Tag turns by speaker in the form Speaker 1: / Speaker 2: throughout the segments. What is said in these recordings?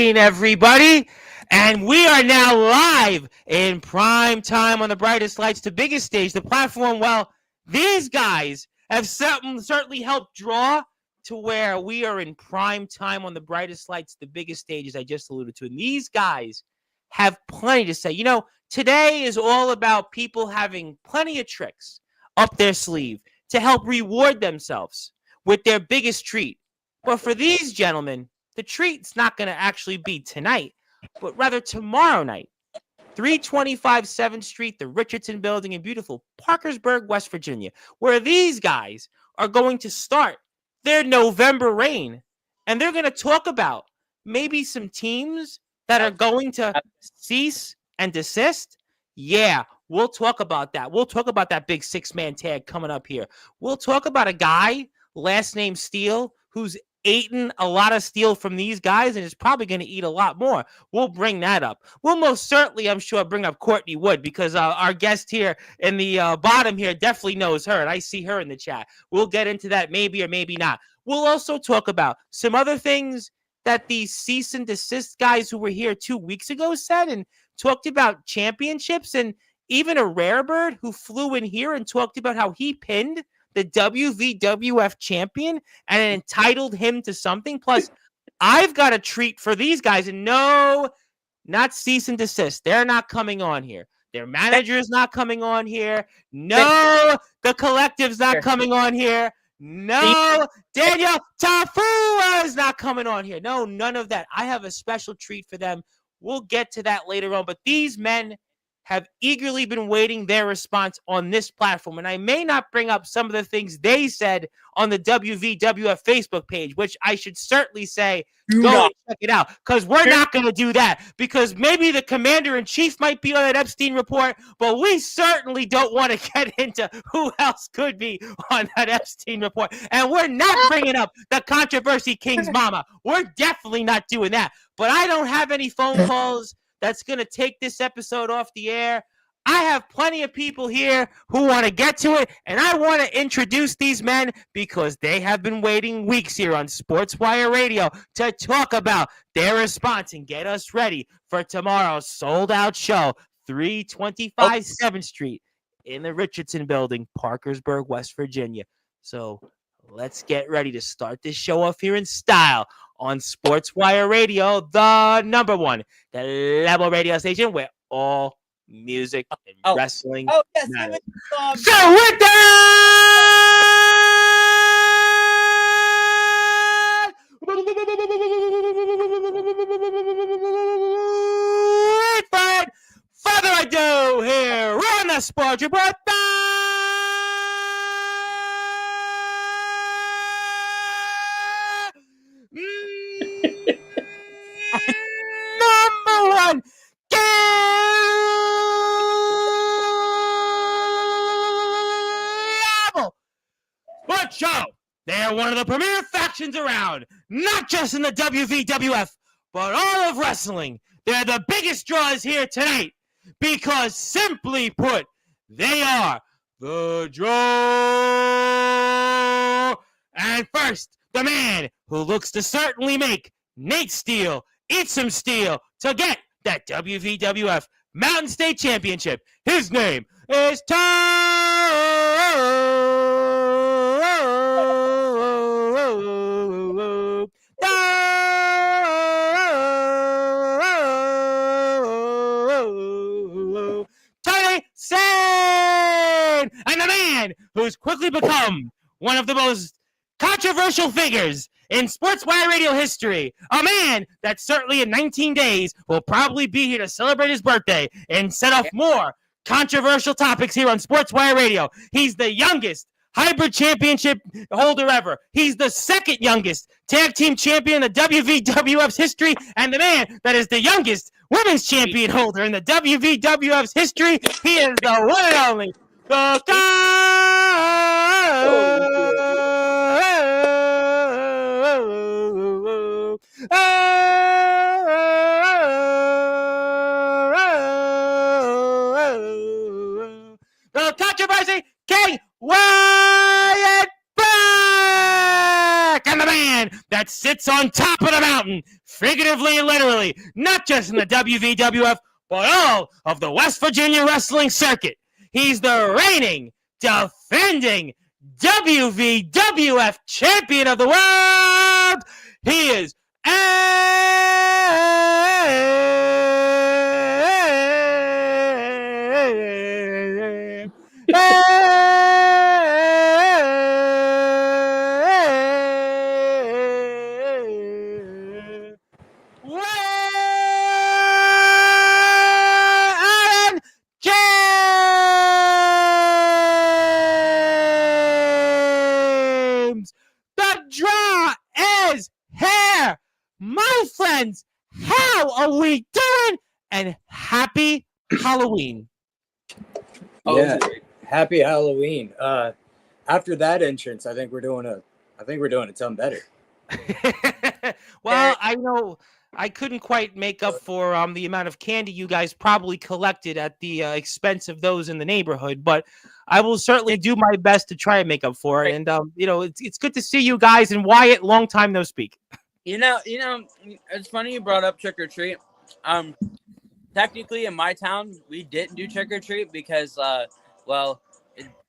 Speaker 1: evening, everybody. And we are now live in prime time on the brightest lights, the biggest stage, the platform. Well, these guys have certainly helped draw to where we are in prime time on the brightest lights, the biggest stages I just alluded to. And these guys have plenty to say. You know, today is all about people having plenty of tricks up their sleeve to help reward themselves with their biggest treat. But for these gentlemen, the treat's not going to actually be tonight, but rather tomorrow night. 325 7th Street, the Richardson Building in beautiful Parkersburg, West Virginia, where these guys are going to start their November reign. And they're going to talk about maybe some teams that are going to cease and desist. Yeah, we'll talk about that. We'll talk about that big six-man tag coming up here. We'll talk about a guy, last name Steele, who's eaten a lot of steel from these guys and is probably going to eat a lot more. We'll bring that up. We'll most certainly, I'm sure, bring up Courtney Wood because our guest here in the bottom here definitely knows her, and I see her in the chat. We'll get into that maybe or maybe not. We'll also talk about some other things that these cease and desist guys who were here 2 weeks ago said and talked about championships, and even a rare bird who flew in here and talked about how he pinned the WVWF champion and entitled him to something. Plus, I've got a treat for these guys. And no, not cease and desist. They're not coming on here. Their manager's not coming on here. No, the collective's not coming on here. No, Daniel Tafua is not coming on here. No, none of that. I have a special treat for them. We'll get to that later on. But these men have eagerly been waiting their response on this platform. And I may not bring up some of the things they said on the WVWF Facebook page, which I should certainly say, go and check it out, because we're not going to do that, because maybe the commander-in-chief might be on that Epstein report, but we certainly don't want to get into who else could be on that Epstein report. And we're not bringing up the controversy king's mama. We're definitely not doing that. But I don't have any phone calls that's going to take this episode off the air. I have plenty of people here who want to get to it, and I want to introduce these men because they have been waiting weeks here on Sportswire Radio to talk about their response and get us ready for tomorrow's sold-out show, 325 7th Street in the Richardson Building, Parkersburg, West Virginia. So let's get ready to start this show off here in style on Sportswire Radio, the number one, the level radio station where all music and wrestling matters. So with that, without further ado, here on the Sports Report, number one, Sports Show. They are one of the premier factions around, not just in the WVWF, but all of wrestling. They're the biggest draws here tonight because, simply put, they are the draw. And first, the man who looks to certainly make Nate Steele eat some steel to get that WVWF Mountain State Championship. His name is Tony Sane, and the man who's quickly become one of the most controversial figures in Sportswire Radio history, a man that certainly in 19 days will probably be here to celebrate his birthday and set off more controversial topics here on Sportswire Radio. He's the youngest hybrid championship holder ever. He's the second youngest tag team champion in the WVWF's history, and the man that is the youngest women's champion holder in the WVWF's history. He is the one and only, the the controversy king, Wyatt Black, and the man that that sits on top of the mountain, figuratively and literally, not just in the WVWF, but all of the West Virginia wrestling circuit. He's the reigning, defending WVWF champion of the world. He is James. The draw is here. My friends, how are we doing? And happy Halloween.
Speaker 2: Yeah, happy Halloween. After that entrance, I think we're doing a ton better.
Speaker 1: Well, I know I couldn't quite make up for the amount of candy you guys probably collected at the expense of those in the neighborhood, but I will certainly do my best to try and make up for it. And it's good to see you guys. And Wyatt, long time no speak.
Speaker 3: You know, it's funny you brought up trick or treat. Technically, in my town, we didn't do trick or treat because,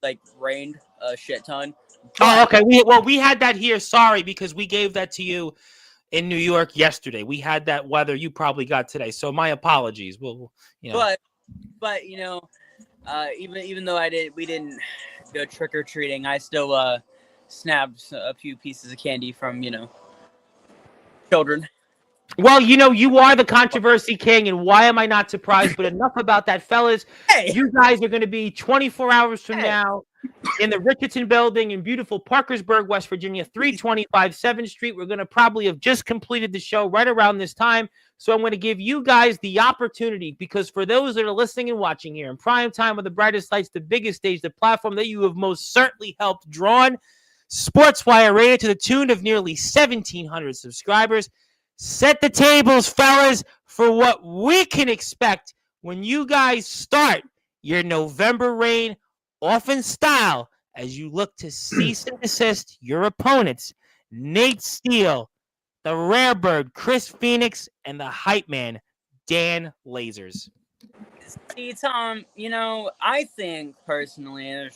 Speaker 3: it rained a shit ton.
Speaker 1: Oh, okay. We had that here. Sorry, because we gave that to you in New York yesterday. We had that weather you probably got today. So my apologies. But even though we didn't go trick or treating, I still snapped a few pieces of candy from children. Well, you are the controversy king, and why am I not surprised? But enough about that, fellas.
Speaker 3: Hey.
Speaker 1: You guys are going to be 24 hours from now in the Richardson Building in beautiful Parkersburg, West Virginia, 325 7th Street. We're going to probably have just completed the show right around this time. So I'm going to give you guys the opportunity, because for those that are listening and watching here in prime time with the brightest lights, the biggest stage, the platform that you have most certainly helped draw on, Sportzwire rated to the tune of nearly 1,700 subscribers. Set the tables, fellas, for what we can expect when you guys start your November reign off in style as you look to cease and desist your opponents, Nate Steele, the Rare Bird, Chris Phoenix, and the Hype Man, Dan Lasers.
Speaker 3: See, Tom, I think personally, and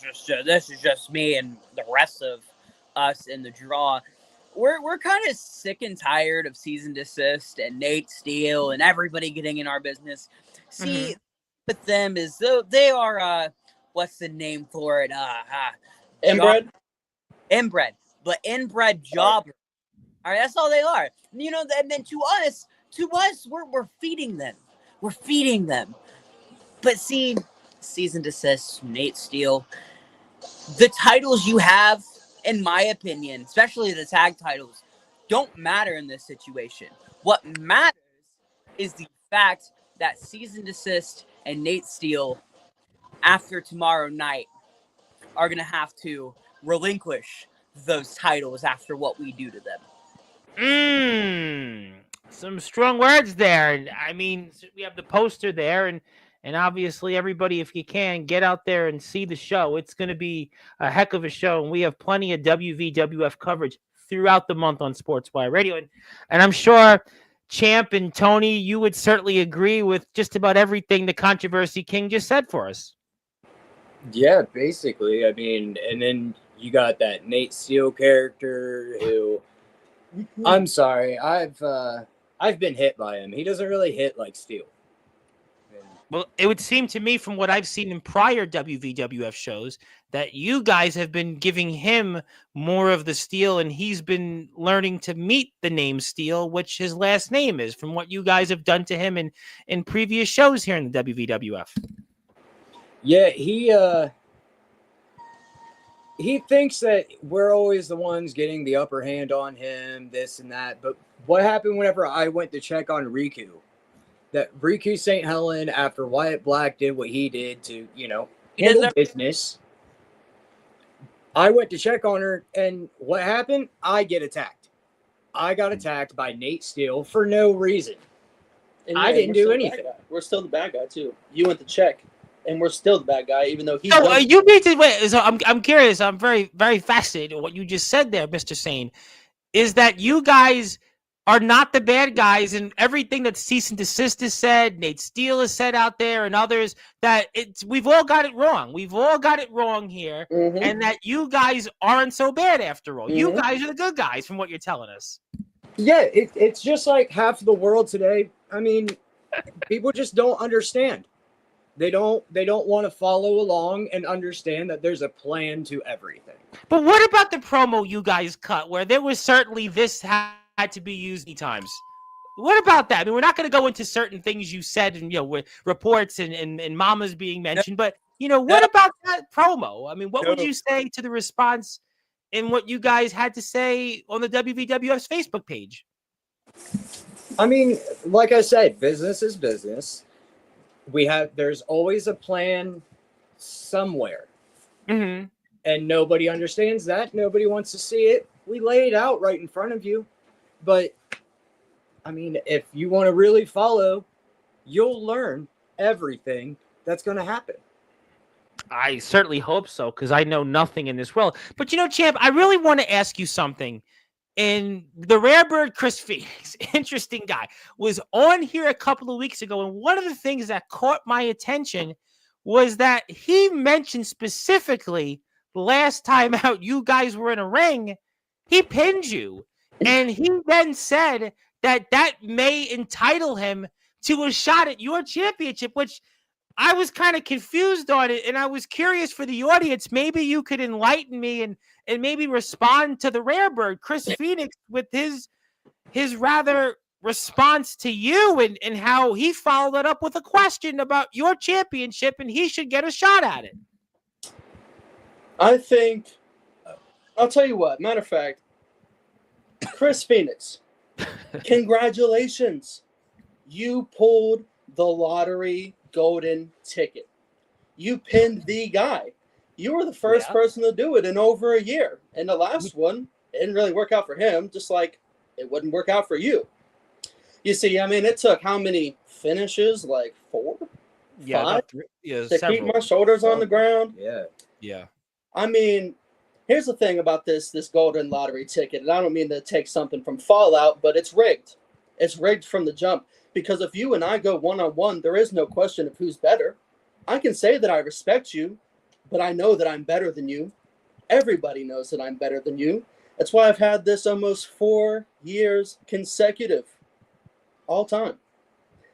Speaker 3: this is just me and the rest of us in the draw, we're kind of sick and tired of cease and desist and Nate Steele and everybody getting in our business. See, with them is they are what's the name for it?
Speaker 4: Inbred,
Speaker 3: but inbred jobbers. All right, that's all they are. And then to us, we're feeding them. We're feeding them. But see, cease and desist, Nate Steele, the titles you have, in my opinion, especially the tag titles, don't matter in this situation. What matters is the fact that cease and desist and Nate Steele, after tomorrow night, are going to have to relinquish those titles after what we do to them.
Speaker 1: Some strong words there. I mean, we have the poster there, and obviously everybody, if you can, get out there and see the show. It's going to be a heck of a show, and we have plenty of WVWF coverage throughout the month on Sportswire Radio. And I'm sure Champ and Tony, you would certainly agree with just about everything the Controversy King just said for us.
Speaker 2: Yeah, basically. I mean, and then you got that Nate Steele character who, I'm sorry, I've been hit by him. He doesn't really hit like Steele.
Speaker 1: Well, it would seem to me from what I've seen in prior WVWF shows that you guys have been giving him more of the Steele, and he's been learning to meet the name Steele, which his last name is, from what you guys have done to him in previous shows here in the WVWF.
Speaker 2: Yeah, he thinks that we're always the ones getting the upper hand on him, this and that. But what happened whenever I went to check on Riku? That Riku St. Helen, after Wyatt Black did what he did to, handle business, I went to check on her, and what happened? I get attacked. I got attacked by Nate Steele for no reason.
Speaker 4: And
Speaker 2: I didn't do anything.
Speaker 4: We're still the bad guy, too. You went to check, and we're still the bad guy, even though he's...
Speaker 1: So, you need to wait. So I'm curious. I'm very, very fascinated with what you just said there, Mr. Sane. is that you guys are not the bad guys, and everything that Cease and Desist has said, Nate Steele has said out there, and others, that we've all got it wrong. We've all got it wrong here, and that you guys aren't so bad after all. You guys are the good guys, from what you're telling us.
Speaker 2: Yeah, it's just like half of the world today. I mean, people just don't understand. They don't want to follow along and understand that there's a plan to everything.
Speaker 1: But what about the promo you guys cut, where there was certainly this had to be used many times? What about that? I mean, we're not going to go into certain things you said, and with reports and mamas being mentioned, but what about that promo? I mean, what would you say to the response in what you guys had to say on the WVWF's Facebook page?
Speaker 2: I mean, like I said, business is business. There's always a plan somewhere.
Speaker 1: Mm-hmm.
Speaker 2: And nobody understands that. Nobody wants to see it. We lay it out right in front of you. But, I mean, if you want to really follow, you'll learn everything that's going to happen.
Speaker 1: I certainly hope so, because I know nothing in this world. But, Champ, I really want to ask you something. And the rare bird, Chris Phoenix, interesting guy, was on here a couple of weeks ago. And one of the things that caught my attention was that he mentioned specifically last time out you guys were in a ring, he pinned you. And he then said that may entitle him to a shot at your championship, which I was kind of confused on it. And I was curious for the audience. Maybe you could enlighten me and maybe respond to the rare bird, Chris Phoenix, with his rather response to you and how he followed it up with a question about your championship and he should get a shot at it.
Speaker 4: I think, I'll tell you what, matter of fact, Chris Phoenix, congratulations. You pulled the lottery golden ticket. You pinned the guy. You were the first person to do it in over a year. And the last one, it didn't really work out for him, just like it wouldn't work out for you. You see, I mean, it took how many finishes? Like 4? 5? To several. Keep my shoulders on the ground.
Speaker 2: Yeah.
Speaker 4: I mean, here's the thing about this golden lottery ticket, and I don't mean to take something from Fallout, but it's rigged. It's rigged from the jump. Because if you and I go one-on-one, there is no question of who's better. I can say that I respect you, but I know that I'm better than you. Everybody knows that I'm better than you. That's why I've had this almost 4 years consecutive. All time.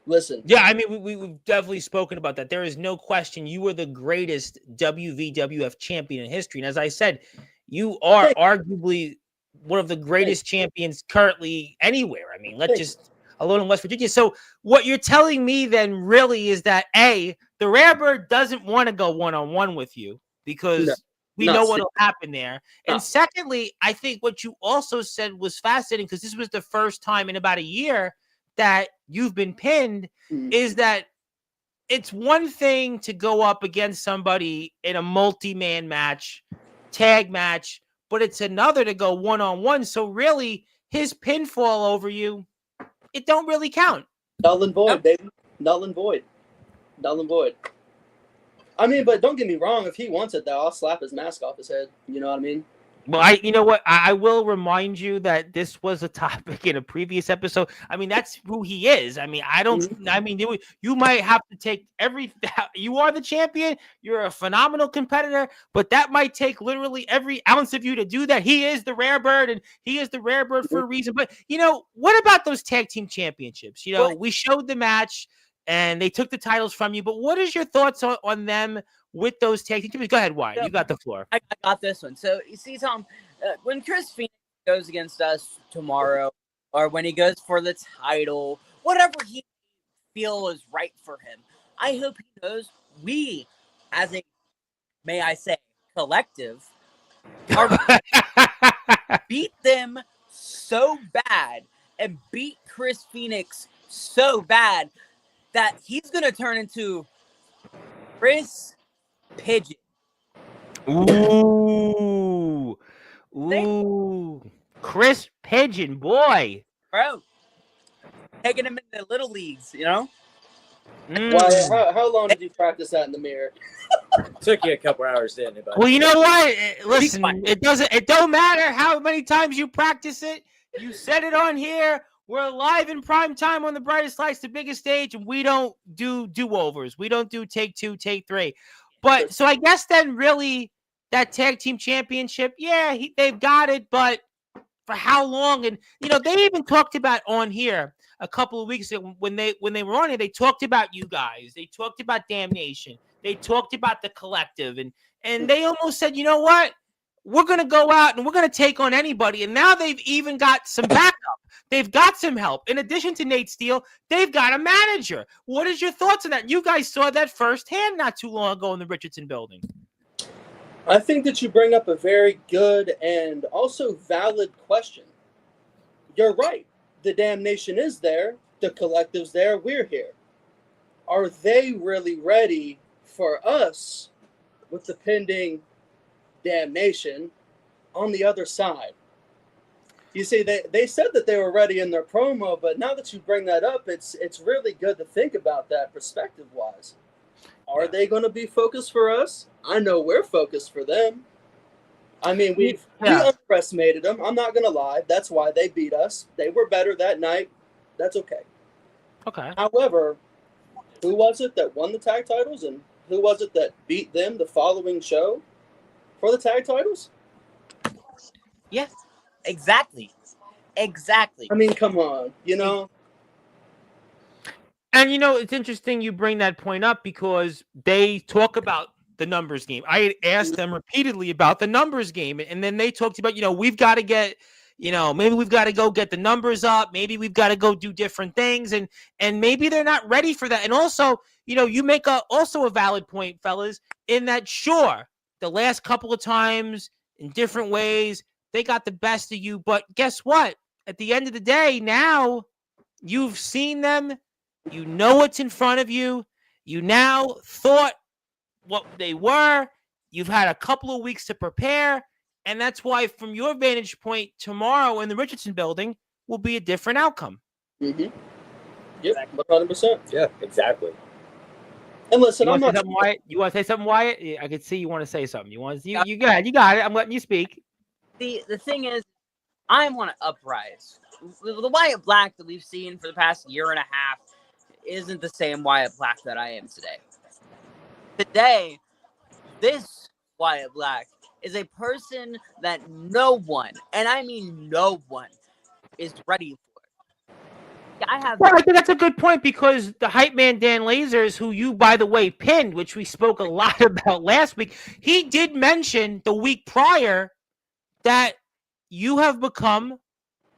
Speaker 4: Listen.
Speaker 1: Yeah, I mean, we've definitely spoken about that. There is no question you were the greatest WVWF champion in history. And as I said, you are arguably one of the greatest champions currently anywhere. I mean, let's just alone in West Virginia. So what you're telling me then really is that A, the rare bird doesn't want to go one-on-one with you because we know what'll happen there. And secondly, I think what you also said was fascinating because this was the first time in about a year that you've been pinned, is that it's one thing to go up against somebody in a multi-man match, tag match, but it's another to go one-on-one. So really, his pinfall over you, it don't really count.
Speaker 4: Null and void, baby. Null and void. Null and void. I mean, but don't get me wrong. If he wants it, though, I'll slap his mask off his head. You know what I mean?
Speaker 1: Well, you know what? I will remind you that this was a topic in a previous episode. I mean, that's who he is. I mean, you might have to take you are the champion. You're a phenomenal competitor, but that might take literally every ounce of you to do that. He is the rare bird, and he is the rare bird for a reason. But, what about those tag team championships? We showed the match, and they took the titles from you, but what is your thoughts on them with those tag team champions? Go ahead, Wyatt. You got the floor.
Speaker 3: I got this one. So, you see, Tom, when Chris Phoenix goes against us tomorrow, or when he goes for the title, whatever he feels is right for him, I hope he knows we, as a, may I say, collective, are beat them so bad and beat Chris Phoenix so bad that he's going to turn into Chris Pigeon.
Speaker 1: Ooh. Chris Pigeon, boy.
Speaker 3: Bro. Taking him into the little leagues,
Speaker 4: Why? How long did you practice that in the mirror?
Speaker 2: Took you a couple hours, didn't it?
Speaker 1: Well, you know what? Listen, it don't matter how many times you practice it. You said it on here. We're live in prime time on the brightest lights, the biggest stage, and we don't do do-overs. We don't do take 2, take 3. But so I guess then really that tag team championship, yeah, they've got it, but for how long? And they even talked about on here a couple of weeks ago when they were on here. They talked about you guys. They talked about Damnation. They talked about the collective, and they almost said, you know what? We're going to go out and we're going to take on anybody. And now they've even got some backup. They've got some help. In addition to Nate Steele, they've got a manager. What is your thoughts on that? You guys saw that firsthand not too long ago in the Richardson building.
Speaker 4: I think that you bring up a very good and also valid question. You're right. The Damnation is there. The collective's there. We're here. Are they really ready for us with the pending Damnation on the other side? You see, they said that they were ready in their promo, but now that you bring that up, it's really good to think about that perspective-wise. Are they going to be focused for us? I know we're focused for them. I mean, we underestimated them. I'm not going to lie. That's why they beat us. They were better that night. That's okay.
Speaker 1: Okay.
Speaker 4: However, who was it that won the tag titles, and who was it that beat them the following show for the tag titles?
Speaker 3: Yes, exactly.
Speaker 4: I mean, come on,
Speaker 1: And it's interesting you bring that point up because they talk about the numbers game. I asked them repeatedly about the numbers game, and then they talked about, we've got to get, maybe we've got to go get the numbers up. Maybe we've got to go do different things, and maybe they're not ready for that. And also, you make also a valid point, fellas, in that sure, the last couple of times in different ways they got the best of you, but guess what? At the end of the day, now you've seen them. You know what's in front of you. You now thought what they were. You've had a couple of weeks to prepare. And that's why, from your vantage point, tomorrow in the Richardson building will be a different outcome.
Speaker 4: Mm-hmm. Yep, 100%.
Speaker 2: Yeah, exactly.
Speaker 4: And listen,
Speaker 1: you want to say something, Wyatt? I could see you want to say something. You go ahead. You got it. I'm letting you speak.
Speaker 3: The thing is, I want to uprise. The Wyatt Black that we've seen for the past year and a half isn't the same Wyatt Black that I am today. Today, this Wyatt Black is a person that no one, and I mean no one, is ready for. I think
Speaker 1: that's a good point because the hype man Dan Lasers, who you, by the way, pinned, which we spoke a lot about last week, he did mention the week prior that you have become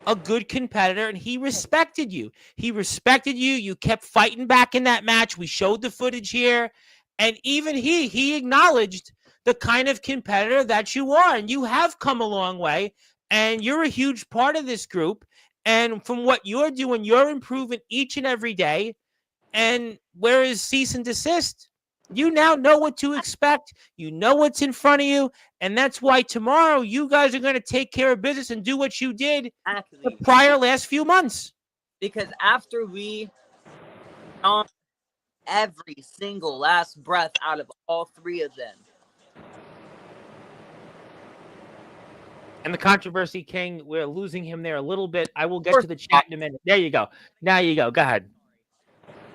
Speaker 1: a good competitor, and he respected you. You kept fighting back in that match. We showed the footage here, and even he acknowledged the kind of competitor that you are, and you have come a long way, and you're a huge part of this group. And from what you're doing, you're improving each and every day. And whereas cease and desist, you now know what to expect. You know what's in front of you. And that's why tomorrow you guys are going to take care of business and do what you did the prior last few months.
Speaker 3: Because after we every single last breath out of all three of them.
Speaker 1: And the controversy king, we're losing him there a little bit. I will get to the chat in a minute. There you go. Now you go. Go ahead.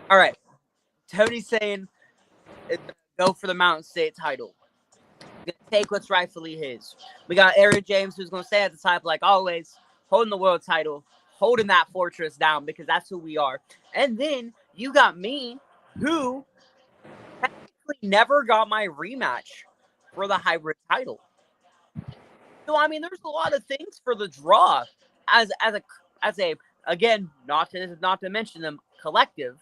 Speaker 3: All right. Tony's saying go for the Mountain State title. Gonna take what's rightfully his. We got Aaron James, who's gonna stay at the top like always, holding the world title, holding that fortress down because that's who we are. And then you got me, who technically never got my rematch for the hybrid title. So I mean, there's a lot of things for the draw as a again, not to mention them, collective.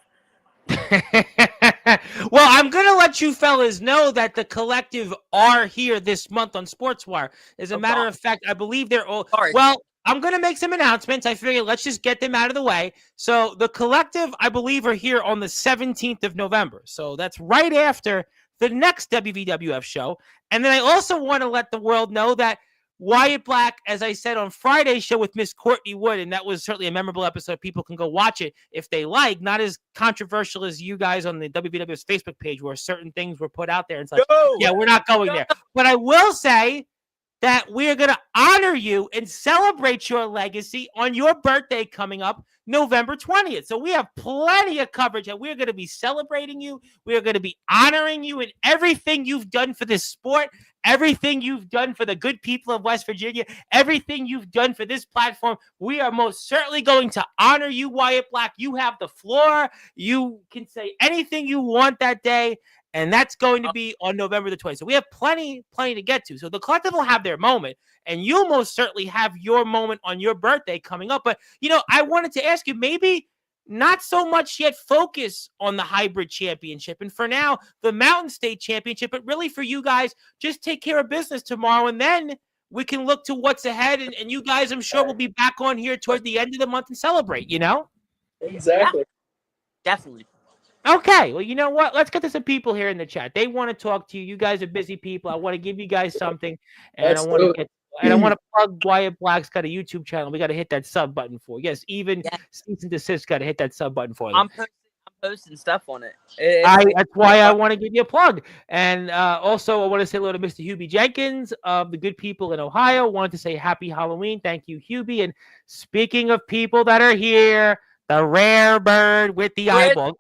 Speaker 1: Well, I'm going to let you fellas know that the collective are here this month on Sportswire. As a matter of fact, I believe they're all... Well, I'm going to make some announcements. I figured let's just get them out of the way. So the collective, I believe, are here on the 17th of November. So that's right after the next WVWF show. And then I also want to let the world know that Wyatt Black, as I said on Friday's show with Miss Courtney Wood, and that was certainly a memorable episode. People can go watch it if they like. Not as controversial as you guys on the WBW's Facebook page, where certain things were put out there and such.
Speaker 3: No.
Speaker 1: Yeah, we're not going there. But I will say that we're going to honor you and celebrate your legacy on your birthday coming up November 20th. So we have plenty of coverage, and we're going to be celebrating you. We are going to be honoring you and everything you've done for this sport, everything you've done for the good people of West Virginia, everything you've done for this platform. We are most certainly going to honor you, Wyatt Black. You have the floor. You can say anything you want that day. And that's going to be on November the 20th. So we have plenty to get to. So the collective will have their moment, and you'll most certainly have your moment on your birthday coming up. But, I wanted to ask you, maybe not so much yet focus on the hybrid championship. And for now, the Mountain State Championship, but really for you guys, just take care of business tomorrow. And then we can look to what's ahead. And you guys, I'm sure, will be back on here toward the end of the month and celebrate,
Speaker 4: Exactly.
Speaker 3: Yeah, definitely.
Speaker 1: Okay, well, you know what? Let's get to some people here in the chat. They want to talk to you. You guys are busy people. I want to give you guys something, and I want to plug Wyatt Black's got a YouTube channel. We got to hit that sub button for. Yes, even Cease and Desist got to hit that sub button for them.
Speaker 3: I'm posting stuff on it.
Speaker 1: That's why I want to give you a plug. And also, I want to say hello to Mr. Hubie Jenkins of the good people in Ohio. Wanted to say happy Halloween. Thank you, Hubie. And speaking of people that are here, the rare bird with the eyeball.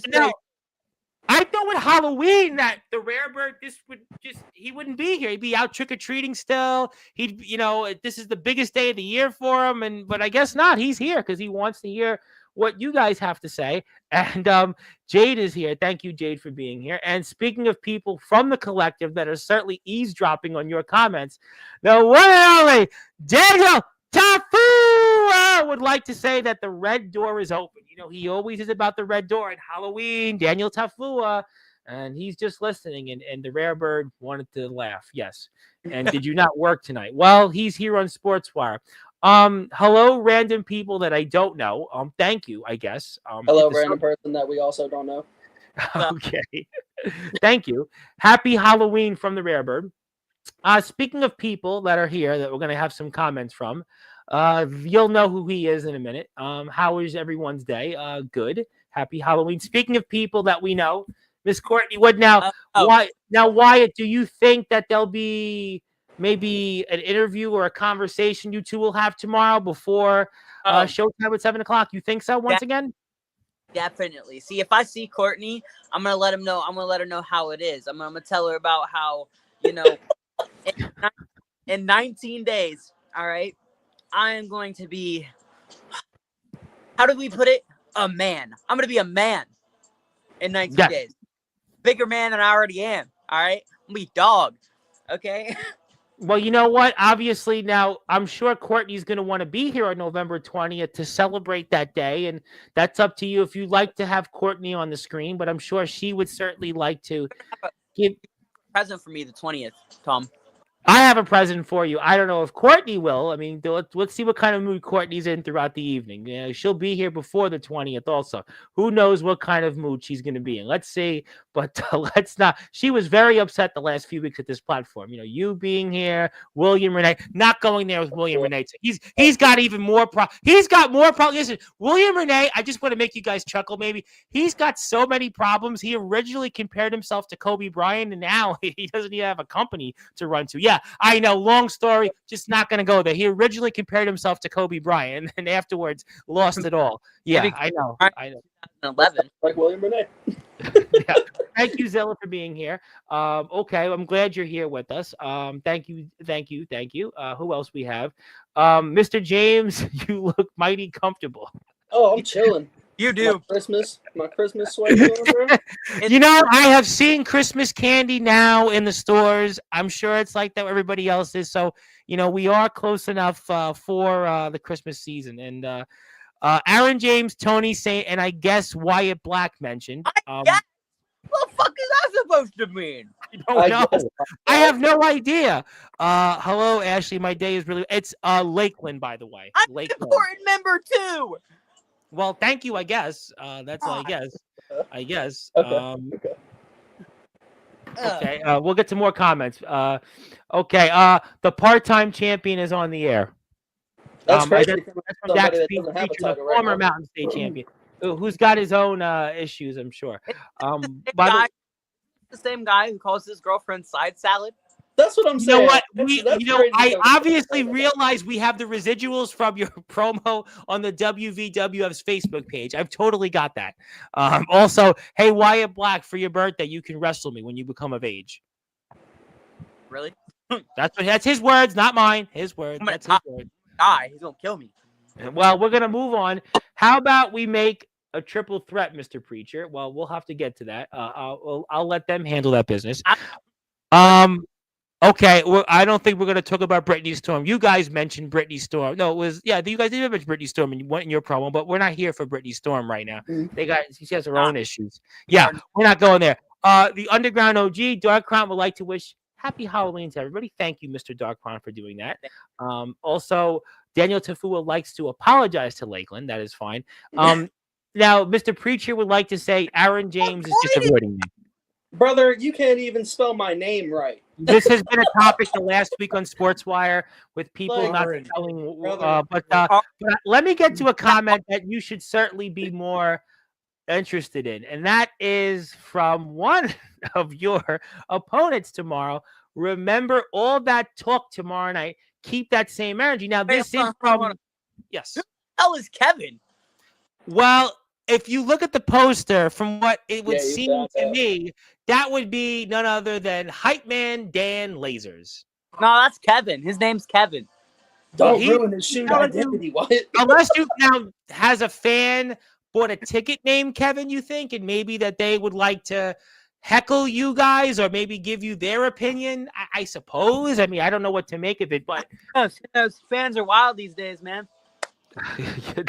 Speaker 1: No, I thought with Halloween that the rare bird, he wouldn't be here. He'd be out trick or treating still. This is the biggest day of the year for him. But I guess not. He's here because he wants to hear what you guys have to say. And Jade is here. Thank you, Jade, for being here. And speaking of people from the collective that are certainly eavesdropping on your comments, the one and only Daniel Tafua would like to say that the red door is open. He always is about the red door at Halloween. Daniel Tafua, and he's just listening. And the rare bird wanted to laugh. Yes. And did you not work tonight? Well, he's here on Sportswire. Hello, random people that I don't know. Thank you, I guess.
Speaker 4: Hello, random person that we also don't know.
Speaker 1: Okay. Thank you. Happy Halloween from the rare bird. Speaking of people that are here that we're going to have some comments from, you'll know who he is in a minute. How is everyone's day? Good. Happy Halloween. Speaking of people that we know, Miss Courtney Wood. Now, Wyatt, do you think that there'll be maybe an interview or a conversation you two will have tomorrow before showtime at 7:00? You think so? Once again.
Speaker 3: Definitely. See, if I see Courtney, I'm gonna let him know. I'm gonna let her know how it is. I'm gonna tell her about how in 19 days, all right, I am going to be, how do we put it? A man. I'm going to be a man in 19 days. Bigger man than I already am, all right? I'm going to be dog, okay?
Speaker 1: Well, you know what? Obviously, now, I'm sure Courtney's going to want to be here on November 20th to celebrate that day, and that's up to you if you'd like to have Courtney on the screen, but I'm sure she would certainly like to give
Speaker 3: present for me the 20th, Tom.
Speaker 1: I have a present for you. I don't know if Courtney will. I mean, let's see what kind of mood Courtney's in throughout the evening. She'll be here before the 20th also. Who knows what kind of mood she's going to be in. Let's see. But let's not. She was very upset the last few weeks at this platform. You being here, William Renee, not going there with William Renee. He's got even more problems. He's got more problems. Listen, William Renee, I just want to make you guys chuckle maybe. He's got so many problems. He originally compared himself to Kobe Bryant, and now he doesn't even have a company to run to. Yeah, I know. Long story. Just not going to go there. He originally compared himself to Kobe Bryant and afterwards lost it all. Yeah, I know.
Speaker 3: 2011.
Speaker 4: Like William Renee.
Speaker 1: Yeah. Thank you, Zilla, for being here. Okay, I'm glad you're here with us. Thank you. Who else we have? Mr. James, you look mighty comfortable.
Speaker 4: Oh, I'm chilling.
Speaker 3: You do.
Speaker 4: My Christmas sweater.
Speaker 1: I have seen Christmas candy now in the stores. I'm sure it's like that everybody else is. So, we are close enough for the Christmas season. And Aaron James, Tony Saint, and I guess Wyatt Black mentioned.
Speaker 3: What the fuck is that supposed to mean?
Speaker 1: I don't know. I have no idea. Hello, Ashley. My day is really. It's Lakeland, by the way.
Speaker 3: I'm
Speaker 1: Lakeland.
Speaker 3: an important member too.
Speaker 1: Well, thank you. I guess that's all. I guess.
Speaker 4: Okay.
Speaker 1: Okay, we'll get to more comments. Okay, the part-time champion is on the air.
Speaker 4: That's
Speaker 1: I
Speaker 4: crazy.
Speaker 1: guess
Speaker 4: Coming
Speaker 1: that's
Speaker 4: from
Speaker 1: from
Speaker 4: somebody
Speaker 1: Dax
Speaker 4: that
Speaker 1: Beach
Speaker 4: doesn't have a
Speaker 1: Preacher, the
Speaker 4: title right
Speaker 1: former
Speaker 4: now.
Speaker 1: Mountain State champion, who's got his own issues, I'm sure. By the
Speaker 3: The same guy who calls his girlfriend side salad.
Speaker 4: That's what I'm
Speaker 1: You know
Speaker 4: saying.
Speaker 1: what?
Speaker 4: That's crazy
Speaker 1: I
Speaker 4: coming
Speaker 1: obviously
Speaker 4: from
Speaker 1: realize we have the residuals from your promo on the WVWF's Facebook page. I've totally got that. Also, hey, Wyatt Black, for your birthday, you can wrestle me when you become of age.
Speaker 3: Really?
Speaker 1: That's his words, not mine. His words.
Speaker 3: I'm gonna
Speaker 1: That's his words.
Speaker 3: die. He's gonna kill me.
Speaker 1: Well, we're gonna move on. How about we make a triple threat, Mr. Preacher? Well, we'll have to get to that. I'll let them handle that business. Okay, well, I don't think we're going to talk about Brittany Storm. You guys mentioned Brittany Storm. No, it was you guys did mention Brittany Storm in your promo, but we're not here for Brittany Storm right now. She has her own issues. Yeah, we're not going there. The Underground OG Dark Crown would like to wish happy Halloween to everybody. Thank you, Mr. Dark Crown, for doing that. Also, Daniel Tafua likes to apologize to Lakeland. That is fine. Now, Mr. Preacher would like to say Aaron James is just avoiding me.
Speaker 4: Brother, you can't even spell my name right.
Speaker 1: This has been a topic the last week on Sportswire with people not telling. But let me get to a comment that you should certainly be more interested in, and that is from one of your opponents tomorrow. Remember all that talk tomorrow night. Keep that same energy. Now, this is from yes.
Speaker 3: Who the hell is Kevin?
Speaker 1: Well, if you look at the poster, from what it would seem to me, that would be none other than Hype Man Dan Lasers.
Speaker 3: No, that's Kevin. His name's Kevin.
Speaker 4: Don't ruin his shoot identity, Wyatt.
Speaker 1: Unless you now has a fan bought a ticket named Kevin, you think, and maybe that they would like to heckle you guys or maybe give you their opinion, I suppose. I mean, I don't know what to make of it, but
Speaker 3: those fans are wild these days, man.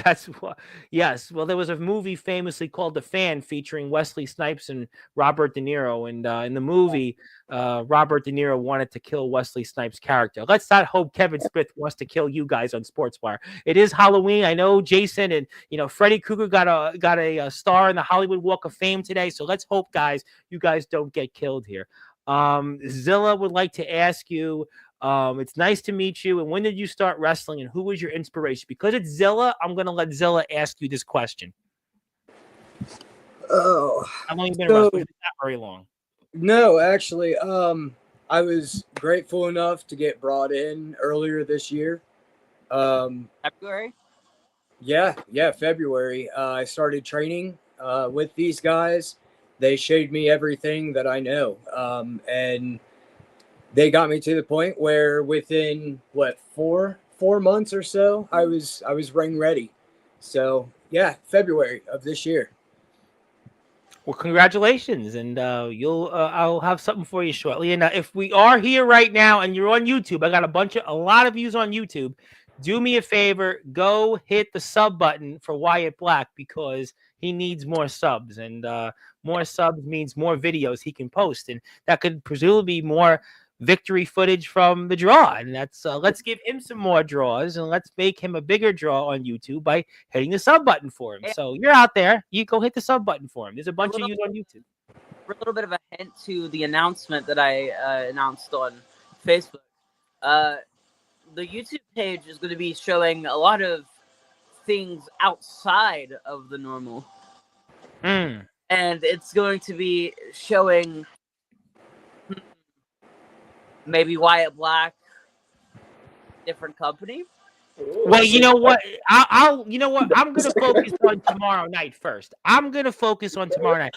Speaker 1: That's what. Yes. Well, there was a movie famously called The Fan featuring Wesley Snipes and Robert De Niro, and in the movie, Robert De Niro wanted to kill Wesley Snipes' character. Let's not hope Kevin Smith wants to kill you guys on Sportswire. It is Halloween. I know Jason and Freddy Krueger got a star in the Hollywood Walk of Fame today. So let's hope, guys, you guys don't get killed here. Zilla would like to ask you. It's nice to meet you. And when did you start wrestling and who was your inspiration? Because it's Zilla, I'm going to let Zilla ask you this question.
Speaker 2: Oh.
Speaker 1: How long have you been wrestling? Not very long.
Speaker 2: No, actually, I was grateful enough to get brought in earlier this year.
Speaker 3: February?
Speaker 2: Yeah, February. I started training with these guys. They showed me everything that I know. And they got me to the point where within 4 months or so, I was ring ready. So yeah, February of this year.
Speaker 1: Well, congratulations, and I'll have something for you shortly. And if we are here right now and you're on YouTube, I got a lot of views on YouTube. Do me a favor, go hit the sub button for Wyatt Black because he needs more subs, and more subs means more videos he can post, and that could presumably be more victory footage from the draw. And that's let's give him some more draws and let's make him a bigger draw on YouTube by hitting the sub button for him. So you're out there, you go hit the sub button for him. There's a bunch of you on YouTube.
Speaker 3: For a little bit of a hint to the announcement that I announced on Facebook, the YouTube page is going to be showing a lot of things outside of the normal. And it's going to be showing maybe Wyatt Black, different company.
Speaker 1: Well, you know what? I'm going to focus on tomorrow night first. I got to focus on tomorrow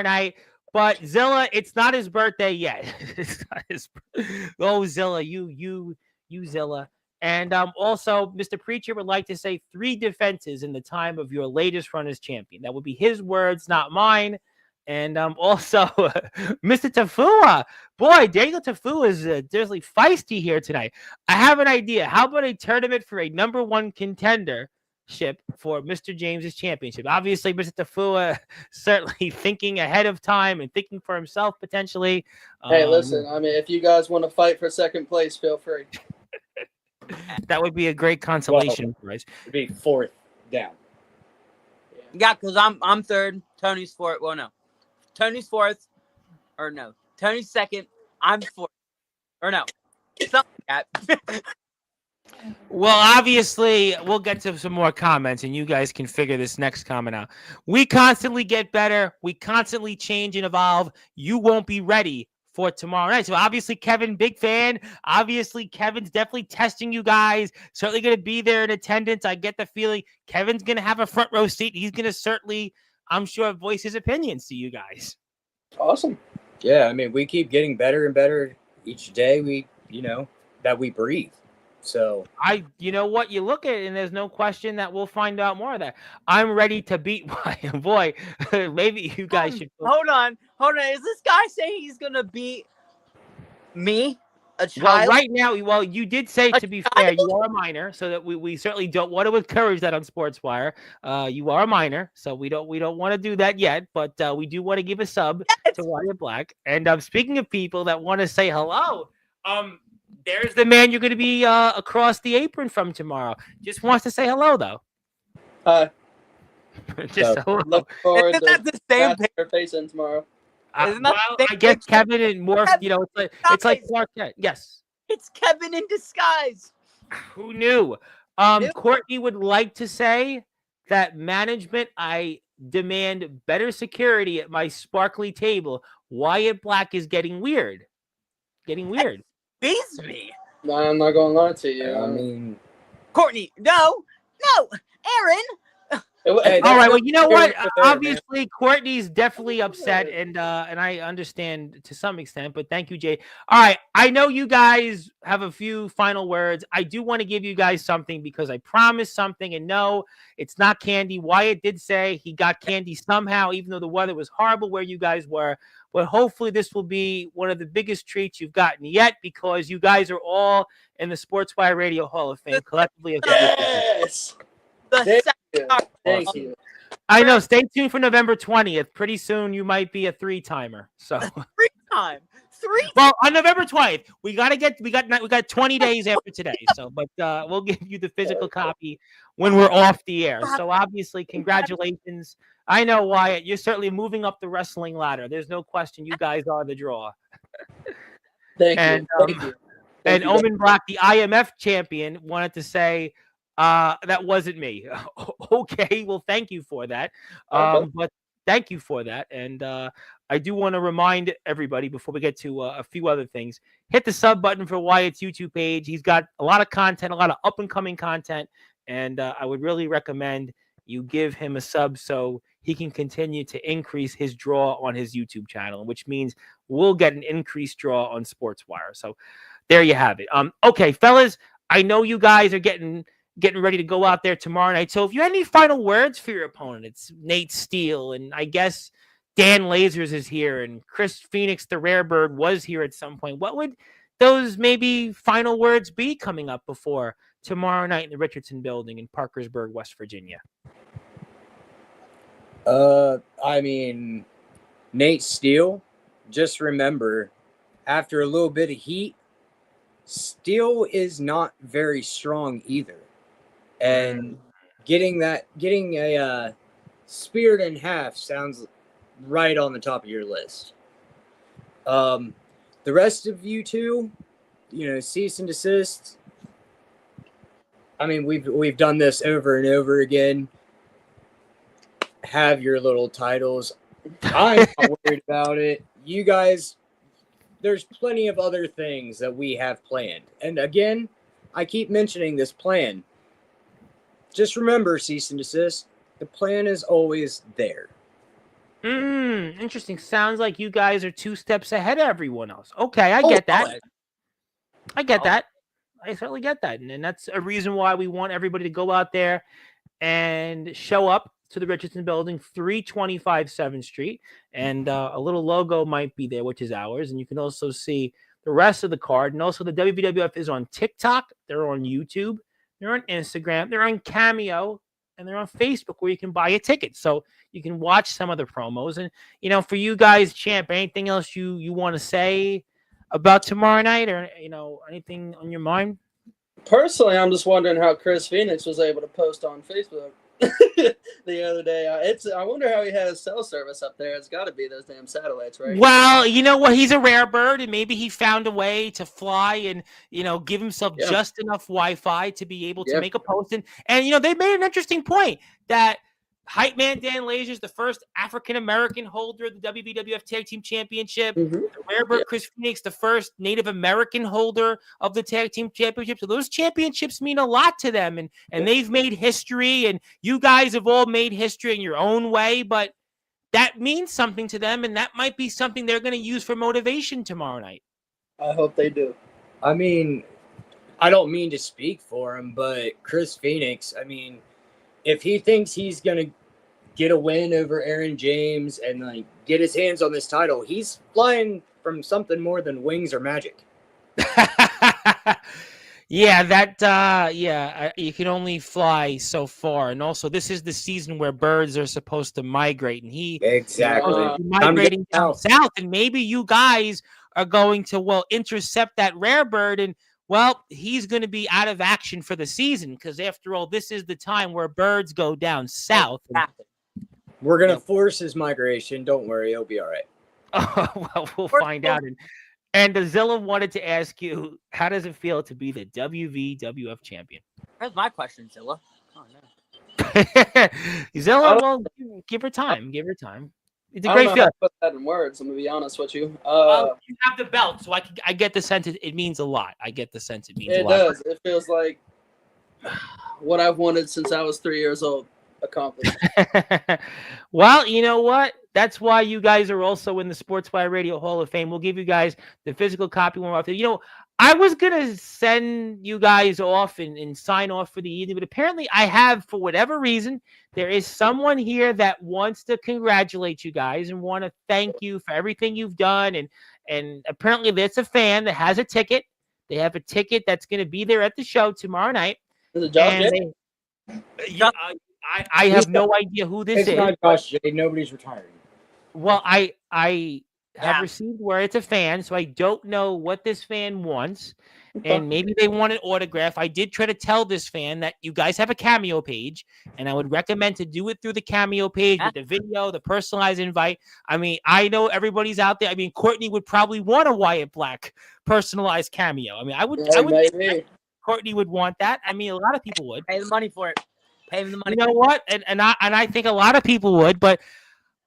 Speaker 1: night. But Zilla, it's not his birthday yet. It's not his. Oh, Zilla, you Zilla. And also, Mr. Preacher would like to say 3 defenses in the time of your latest run as champion. That would be his words, not mine. And also, Mr. Tafua, boy, Daniel Tafua is definitely feisty here tonight. I have an idea. How about a tournament for a #1 contendership for Mr. James's championship? Obviously, Mr. Tafua certainly thinking ahead of time and thinking for himself potentially.
Speaker 4: Hey, listen, I mean, if you guys want to fight for second place, feel free.
Speaker 1: That would be a great consolation prize.
Speaker 2: It'd be 4th down.
Speaker 3: Yeah, because I'm 3rd. Tony's 4th. Well, no. Tony's 4th. Or no, Tony's second. I'm fourth. Or no, something like that.
Speaker 1: Well, obviously, we'll get to some more comments, and you guys can figure this next comment out. We constantly get better. We constantly change and evolve. You won't be ready for tomorrow night. So obviously, Kevin, big fan. Obviously, Kevin's definitely testing you guys. Certainly going to be there in attendance. I get the feeling Kevin's going to have a front row seat. He's going to certainly, I'm sure, voice his opinions to you guys.
Speaker 4: Awesome.
Speaker 2: Yeah, I mean, we keep getting better and better each day that we breathe. So
Speaker 1: you know what, you look at it, and there's no question that we'll find out more of that. I'm ready to beat boy. Maybe you guys should.
Speaker 3: Hold on. Is this guy saying he's gonna beat me, a child?
Speaker 1: Well, right now, you did say, to be fair, you are a minor, so that we certainly don't want to encourage that on Sportswire. You are a minor, so we don't want to do that yet, but we do want to give a sub to Wyatt Black. And speaking of people that want to say hello, there's the man you're going to be across the apron from tomorrow. Just wants to say hello, though. Just hello.
Speaker 4: Look forward
Speaker 3: Isn't that the same
Speaker 4: to facing tomorrow.
Speaker 3: Isn't that
Speaker 1: Well,
Speaker 3: the
Speaker 1: I
Speaker 3: same
Speaker 1: guess
Speaker 3: picture?
Speaker 1: Kevin and Morph, it's like Clark Kent. Yes.
Speaker 3: It's Kevin in disguise.
Speaker 1: Who knew?
Speaker 3: Knew.
Speaker 1: Courtney would like to say that management, I demand better security at my sparkly table. Wyatt Black is getting weird.
Speaker 3: Beats me.
Speaker 4: No, I'm not going to lie to you.
Speaker 2: I mean,
Speaker 3: Courtney, no, Aaron.
Speaker 1: All right. Well, you know what?
Speaker 2: There,
Speaker 1: Obviously, Courtney's definitely upset, and I understand to some extent. But thank you, Jay. All right. I know you guys have a few final words. I do want to give you guys something because I promised something, and no, it's not candy. Wyatt did say he got candy somehow, even though the weather was horrible where you guys were. But hopefully, this will be one of the biggest treats you've gotten yet because you guys are all in the Sportswire Radio Hall of Fame collectively.
Speaker 4: Yes. Thank you.
Speaker 1: I know. Stay tuned for November 20th. Pretty soon, you might be a 3-timer. So
Speaker 3: Three.
Speaker 1: Well, on November 20th, we got 20 days after today. So, but we'll give you the physical copy when we're off the air. So obviously, congratulations. I know, Wyatt, you're certainly moving up the wrestling ladder. There's no question. You guys are the draw.
Speaker 4: Thank
Speaker 1: you.
Speaker 4: you.
Speaker 1: And Omen Black, the IMF champion, wanted to say. That wasn't me. Okay, well, thank you for that. But thank you for that. And I do want to remind everybody before we get to a few other things, hit the sub button for Wyatt's YouTube page. He's got a lot of content, a lot of up and coming content. And I would really recommend you give him a sub so he can continue to increase his draw on his YouTube channel, which means we'll get an increased draw on Sportswire. So there you have it. Okay, fellas, I know you guys are getting ready to go out there tomorrow night. So if you had any final words for your opponent, it's Nate Steele, and I guess Dan Lasers is here, and Chris Phoenix, the Rare Bird, was here at some point. What would those maybe final words be coming up before tomorrow night in the Richardson Building in Parkersburg, West Virginia?
Speaker 2: I mean, Nate Steele, just remember, after a little bit of heat, Steele is not very strong either. And getting a speared in half sounds right on the top of your list. The rest of you two, cease and desist. I mean, we've done this over and over again. Have your little titles. I'm not worried about it. You guys, there's plenty of other things that we have planned. And again, I keep mentioning this plan. Just remember, cease and desist, the plan is always there.
Speaker 1: Interesting. Sounds like you guys are 2 steps ahead of everyone else. Okay, I get that. I get that. I certainly get that. And that's a reason why we want everybody to go out there and show up to the Richardson Building, 325 7th Street. And a little logo might be there, which is ours. And you can also see the rest of the card. And also the WWF is on TikTok. They're on YouTube. They're on Instagram, they're on Cameo, and they're on Facebook where you can buy a ticket. So you can watch some of the promos. And, for you guys, Champ, anything else you want to say about tomorrow night or, anything on your mind?
Speaker 4: Personally, I'm just wondering how Chris Phoenix was able to post on Facebook. the other day. I wonder how he has cell service up there. It's got to be those damn satellites, right?
Speaker 1: Well, you know what? He's a rare bird, and maybe he found a way to fly and give himself just enough Wi-Fi to be able to make a post. And they made an interesting point that Hype Man Dan Lazier is the first African American holder of the WWF Tag Team Championship.
Speaker 4: Mm-hmm.
Speaker 1: The rare bird Chris Phoenix, the first Native American holder of the Tag Team Championship. So those championships mean a lot to them, and they've made history. And you guys have all made history in your own way, but that means something to them, and that might be something they're going to use for motivation tomorrow night.
Speaker 4: I hope they do.
Speaker 2: I mean, I don't mean to speak for him, but Chris Phoenix, I mean, if he thinks he's going to get a win over Aaron James and get his hands on this title, he's flying from something more than wings or magic.
Speaker 1: Yeah, you can only fly so far. And also, this is the season where birds are supposed to migrate. And he
Speaker 2: Exactly.
Speaker 1: migrating down south. And maybe you guys are going to, intercept that rare bird. And, he's going to be out of action for the season. Because, after all, this is the time where birds go down south.
Speaker 2: We're going to force his migration. Don't worry. He'll be all right.
Speaker 1: We'll find out. And Zilla wanted to ask you, how does it feel to be the WWF champion?
Speaker 3: That's my question, Zilla. Oh,
Speaker 1: no. Zilla, give her time. Give her time. It's a great feeling.
Speaker 4: Put that in words. I'm gonna be honest with you.
Speaker 1: You have the belt, so I get the sense it means a lot. I get the sense it means a lot.
Speaker 4: It does. It feels like what I've wanted since I was 3 years old accomplished.
Speaker 1: Well, you know what? That's why you guys are also in the Sportswire Radio Hall of Fame. We'll give you guys the physical copy when we're off there. I was going to send you guys off and sign off for the evening, but apparently I have, for whatever reason, there is someone here that wants to congratulate you guys and want to thank you for everything you've done. And apparently there's a fan that has a ticket. They have a ticket that's going to be there at the show tomorrow night.
Speaker 4: Is it Josh J?
Speaker 1: I have no idea who this is.
Speaker 2: It's not Josh J. Nobody's retiring.
Speaker 1: Well, I have received where it's a fan, so I don't know what this fan wants, and maybe they want an autograph. I did try to tell this fan that you guys have a Cameo page, and I would recommend to do it through the Cameo page with the video, the personalized invite. I mean, I know everybody's out there. I mean, Courtney would probably want a Wyatt Black personalized Cameo. I mean, I would think Courtney would want that. I mean, a lot of people would.
Speaker 3: Pay the money for it. Pay the money.
Speaker 1: You know what? And I think a lot of people would, but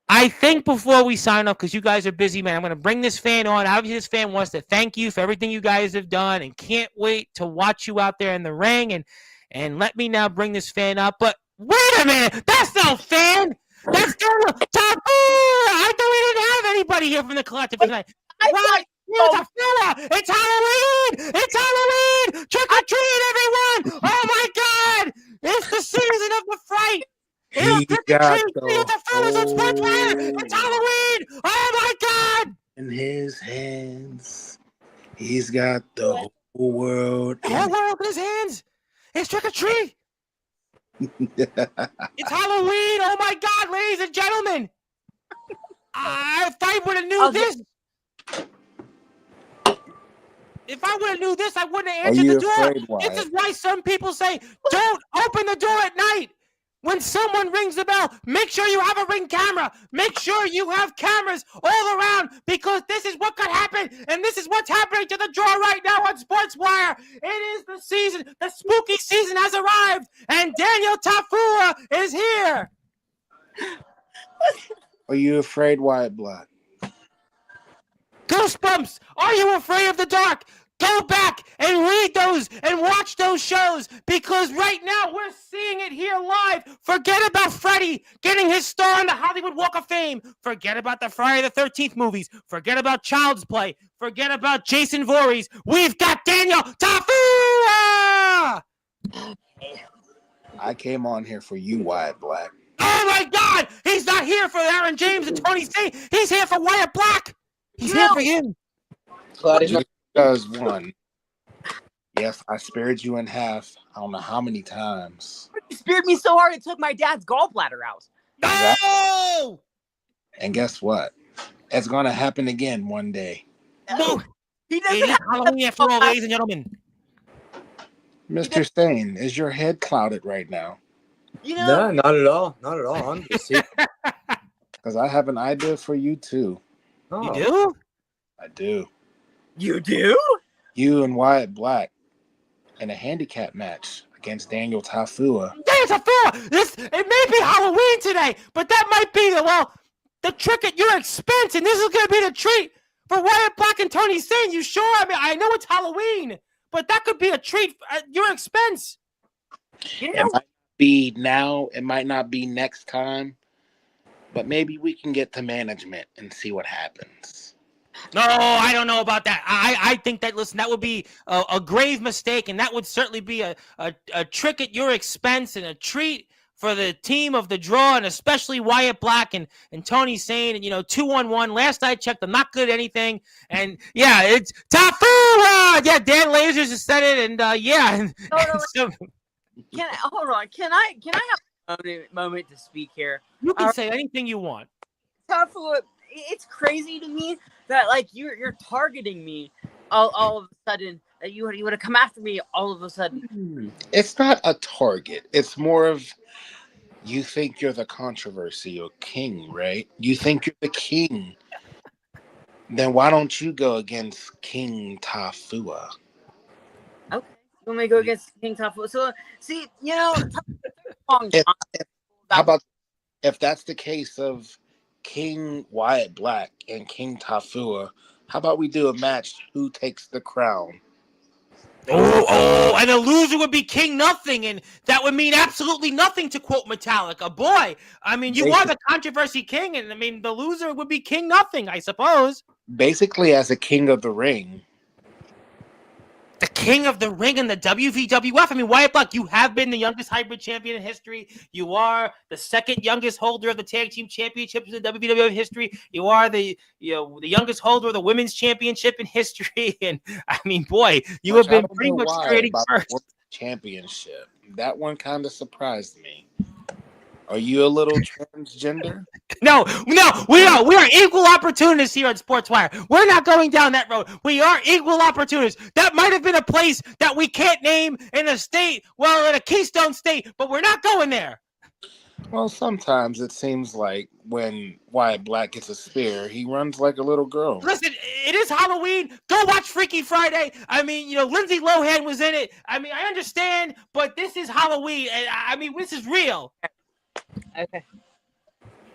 Speaker 1: I think before we sign off, because you guys are busy, man, I'm going to bring this fan on. Obviously, this fan wants to thank you for everything you guys have done and can't wait to watch you out there in the ring. And let me now bring this fan up. But wait a minute. That's no fan. That's Taboo. I thought we didn't have anybody here from the collective tonight. Right. It's a fella. It's Halloween. It's Halloween. Trick or treat, everyone. Oh, my God. It's the season of the fright. It's Halloween! Oh my God!
Speaker 5: In his hands, he's got the whole world.
Speaker 1: The whole world in his hands. It's trick or treat. It's Halloween! Oh my God, ladies and gentlemen! If I would have knew this, I wouldn't have answered the door. This is why some people say, "Don't open the door at night." When someone rings the bell, make sure you have a Ring camera. Make sure you have cameras all around, because this is what could happen, and this is what's happening to the draw right now on Sportswire. It is the season. The spooky season has arrived, and Daniel Tafua is here.
Speaker 5: Are you afraid, Wyatt Black?
Speaker 1: Goosebumps. Are you afraid of the dark? Go back and read those and watch those shows, because right now we're seeing it here live. Forget about Freddie getting his star on the Hollywood Walk of Fame. Forget about the Friday the 13th movies. Forget about Child's Play. Forget about Jason Voorhees. We've got Daniel Tafua!
Speaker 5: I came on here for you, Wyatt Black.
Speaker 1: Oh my God! He's not here for Aaron James and Tony C. He's here for Wyatt Black. He's here for him.
Speaker 5: Because one, yes, I spared you in half. I don't know how many times.
Speaker 3: You spared me so hard it took my dad's gallbladder out.
Speaker 1: No!
Speaker 5: And guess what? It's gonna happen again one day.
Speaker 1: No,
Speaker 3: he doesn't.
Speaker 1: It is Halloween after all, ladies and gentlemen.
Speaker 5: Mr. Stain, is your head clouded right now?
Speaker 3: You know,
Speaker 2: No, not at all. Not at all. I'm just
Speaker 5: Because I have an idea for you too.
Speaker 1: You do?
Speaker 5: I do.
Speaker 3: you do.
Speaker 5: You and Wyatt Black in a handicap match against Daniel Tafua.
Speaker 1: Daniel Tafua! It may be Halloween today, but that might be the trick at your expense, and this is going to be the treat for Wyatt Black and Tony Sane. You sure? I mean, I know it's Halloween, but that could be a treat at your expense.
Speaker 3: You
Speaker 5: It
Speaker 3: know,
Speaker 5: might be now, it might not be next time, but maybe we can get to management and see what happens.
Speaker 1: No, I don't know about that. I think that, listen, that would be a grave mistake, and that would certainly be a trick at your expense and a treat for the team of the draw, and especially Wyatt Black and Tony Sane, and 2-on-1. Last I checked, I'm not good at anything. And yeah, it's Tafua! Yeah, Dan Lasers just said it, and yeah.
Speaker 3: Hold on. Can I have a moment to speak here?
Speaker 1: You can say anything you want.
Speaker 3: Tafua, it's crazy to me that like you're targeting me all of a sudden. That you would have come after me all of a sudden.
Speaker 5: It's not a target. It's more of, you think you're the controversial king, right? You think you're the king. Then why don't you go against King Tafua?
Speaker 3: Okay, you want me to go against King Tafua? So see,
Speaker 5: How about if that's the case of King Wyatt Black and King Tafua, how about we do a match, who takes the crown?
Speaker 1: And the loser would be King Nothing, and that would mean absolutely nothing, to quote Metallica. Boy, I mean, you are the controversy king, and I mean, the loser would be King Nothing, I suppose.
Speaker 5: Basically, as a king of the ring.
Speaker 1: The king of the ring in the WVWF. I mean, Wyatt Black, you have been the youngest hybrid champion in history. You are the second youngest holder of the tag team championships in WWF history. You are the youngest holder of the women's championship in history. And I mean, boy, you have been pretty much creating first.
Speaker 5: Championship. That one kind of surprised me. Are you a little transgender?
Speaker 1: No, we are equal opportunists here on Sportswire. We're not going down that road. We are equal opportunists. That might have been a place that we can't name in a state, in a Keystone state, but we're not going there.
Speaker 5: Well, sometimes it seems like when Wyatt Black gets a spear, he runs like a little girl.
Speaker 1: Listen, it is Halloween. Go watch Freaky Friday. I mean, Lindsay Lohan was in it. I mean, I understand, but this is Halloween, and I mean, this is real.
Speaker 3: Okay.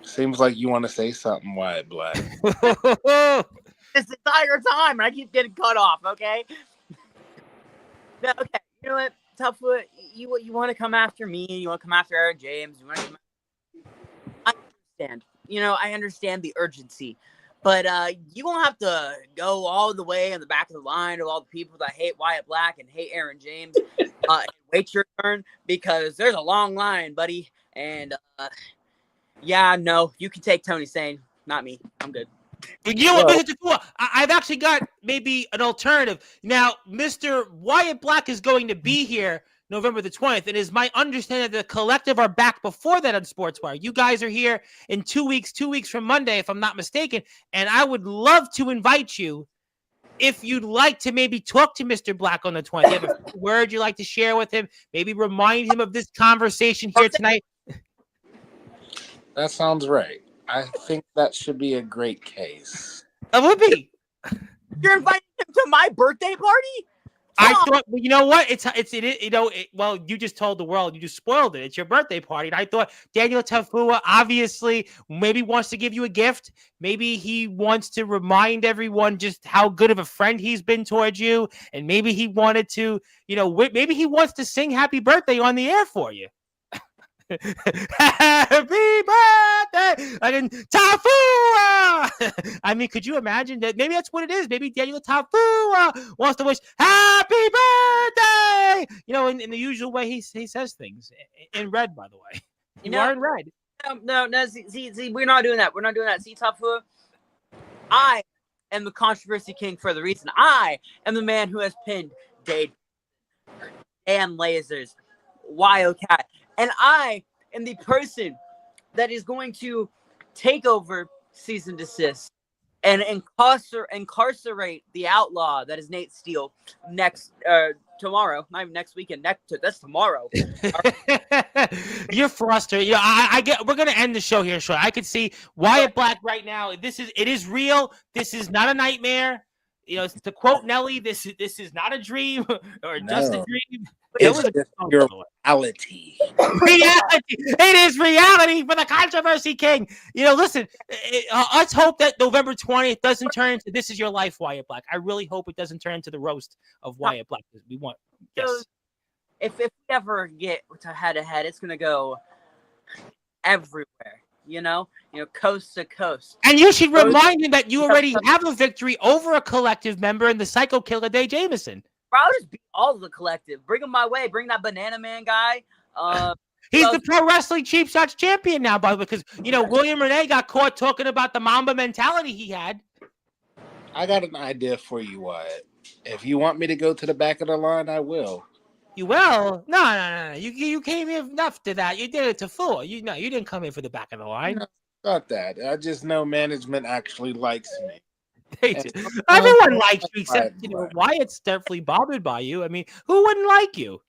Speaker 5: Seems like you want to say something, Wyatt Black.
Speaker 3: This entire time, and I keep getting cut off. Okay. No, okay. You know what, Tafua? You want to come after me? You want to come after Aaron James? You want to come I understand. I understand the urgency, but you won't have to go all the way in the back of the line of all the people that hate Wyatt Black and hate Aaron James. Wait your turn, because there's a long line, buddy. And yeah, no, you can take Tony Sane, not me. I'm good.
Speaker 1: You know what, I've actually got maybe an alternative. Now, Mr. Wyatt Black is going to be here November the 20th. And it is my understanding that the collective are back before that on Sportswire. You guys are here in 2 weeks from Monday, if I'm not mistaken. And I would love to invite you, if you'd like to maybe talk to Mr. Black on the 20th. You have a word you'd like to share with him, maybe remind him of this conversation here tonight.
Speaker 5: That sounds right. I think that should be a great case.
Speaker 1: It would be.
Speaker 3: You're inviting him to my birthday party?
Speaker 1: I thought, well, you know what? Well, you just told the world, you just spoiled it. It's your birthday party. And I thought Daniel Tafua obviously maybe wants to give you a gift. Maybe he wants to remind everyone just how good of a friend he's been towards you. And maybe he wanted to, maybe he wants to sing happy birthday on the air for you. Happy birthday! Tafua! I mean, could you imagine that? Maybe that's what it is. Maybe Daniel Tafua wants to wish happy birthday! In the usual way he says things. In red, by the way. You are in red.
Speaker 3: No. See, we're not doing that. We're not doing that. See, Tafua, I am the controversy king for the reason I am the man who has pinned Dade and Lasers, Wildcat. And I am the person that is going to take over Cease and Desist and incarcerate the outlaw that is Nate Steele tomorrow. Not even next weekend. That's tomorrow.
Speaker 1: You're frustrated. You know, I get. We're gonna end the show here short. I could see Wyatt Black right now. It is real. This is not a nightmare. You know, to quote Nelly, this is not a dream or just a
Speaker 5: No.
Speaker 1: dream.
Speaker 5: It's
Speaker 1: It was
Speaker 5: just your reality.
Speaker 1: reality. It is reality for the controversy king. You know, listen. Let's hope that November 20th doesn't turn into "This Is Your Life," Wyatt Black. I really hope it doesn't turn into the roast of Wyatt Black. We want. Yes.
Speaker 3: If we ever get to head to head, it's gonna go everywhere. You know, coast to coast.
Speaker 1: And you should remind him that you already have a victory over a collective member in the Psycho Killer Day Jameson.
Speaker 3: Bro, I'll just beat all of the collective. Bring them my way. Bring that Banana Man guy.
Speaker 1: He's the Pro Wrestling Cheap Shots champion now, by the way, because William Renee got caught talking about the Mamba mentality he had.
Speaker 5: I got an idea for you, Wyatt. If you want me to go to the back of the line, I will.
Speaker 1: You will? No. You came here enough to that. You did it to fool. You didn't come here for the back of the line.
Speaker 5: No, not that. I just know management actually likes me.
Speaker 1: Everyone likes you except Wyatt's definitely bothered by you. I mean, who wouldn't like you?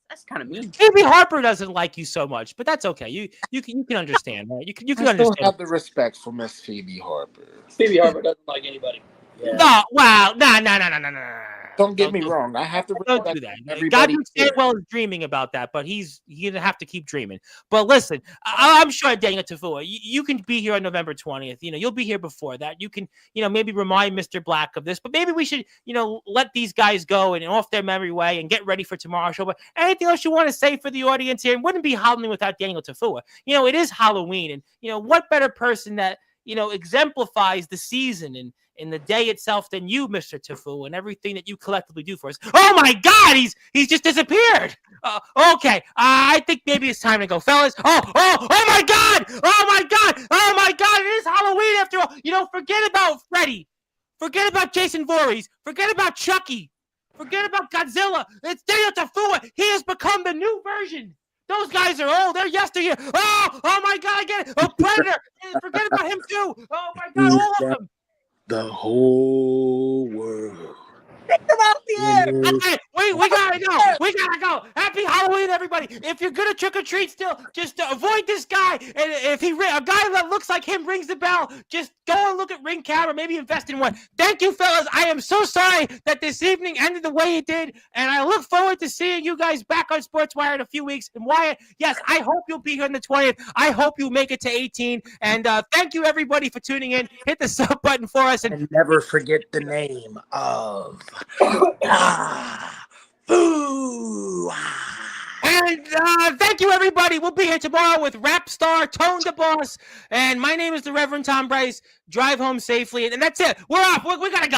Speaker 3: That's kind of mean.
Speaker 1: Maybe Harper doesn't like you so much, but that's okay. You can understand, right? You can understand.
Speaker 5: I still have the respect for Miss Phoebe Harper.
Speaker 4: Phoebe Harper doesn't like anybody.
Speaker 2: Yeah.
Speaker 1: No, wow, no.
Speaker 5: Don't get me wrong. I have to
Speaker 1: Don't
Speaker 5: respect
Speaker 1: do that.
Speaker 5: everybody.
Speaker 1: God Stanwell is dreaming about that, but he's gonna have to keep dreaming. But listen, I'm sure Daniel Tafua, you can be here on November 20th. You'll be here before that. You can, maybe remind Mr. Black of this, but maybe we should, let these guys go and off their merry way and get ready for tomorrow's show. But anything else you want to say for the audience here? It wouldn't be Halloween without Daniel Tafua. It is Halloween, and what better person that exemplifies the season and in the day itself than you, Mr. Tafu, and everything that you collectively do for us. Oh my God, he's just disappeared. Okay, I think maybe it's time to go, fellas. Oh my God, it is Halloween after all. Forget about Freddy, forget about Jason Voorhees, forget about Chucky, forget about Godzilla. It's Daniel Tafua. He has become the new version. Those guys are old. They're yesteryear. Oh my God, I get it. Oh, Predator. Forget about him too. Oh my God, all of them.
Speaker 5: The whole world.
Speaker 3: Take them off the air.
Speaker 1: Okay, we gotta go. We gotta go. Happy Halloween, everybody. If you're gonna trick or treat still, just avoid this guy. And if a guy that looks like him rings the bell, just go and look at Ring Camera. Maybe invest in one. Thank you, fellas. I am so sorry that this evening ended the way it did, and I look forward to seeing you guys back on Sportswire in a few weeks. And Wyatt, yes, I hope you'll be here on the 20th. I hope you make it to 18. And thank you, everybody, for tuning in. Hit the sub button for us,
Speaker 5: And never forget the name of Foo.
Speaker 1: And thank you, everybody. We'll be here tomorrow with rap star Tone the Boss. And my name is the Reverend Tom Bryce. Drive home safely. And that's it. We're off. We got to go.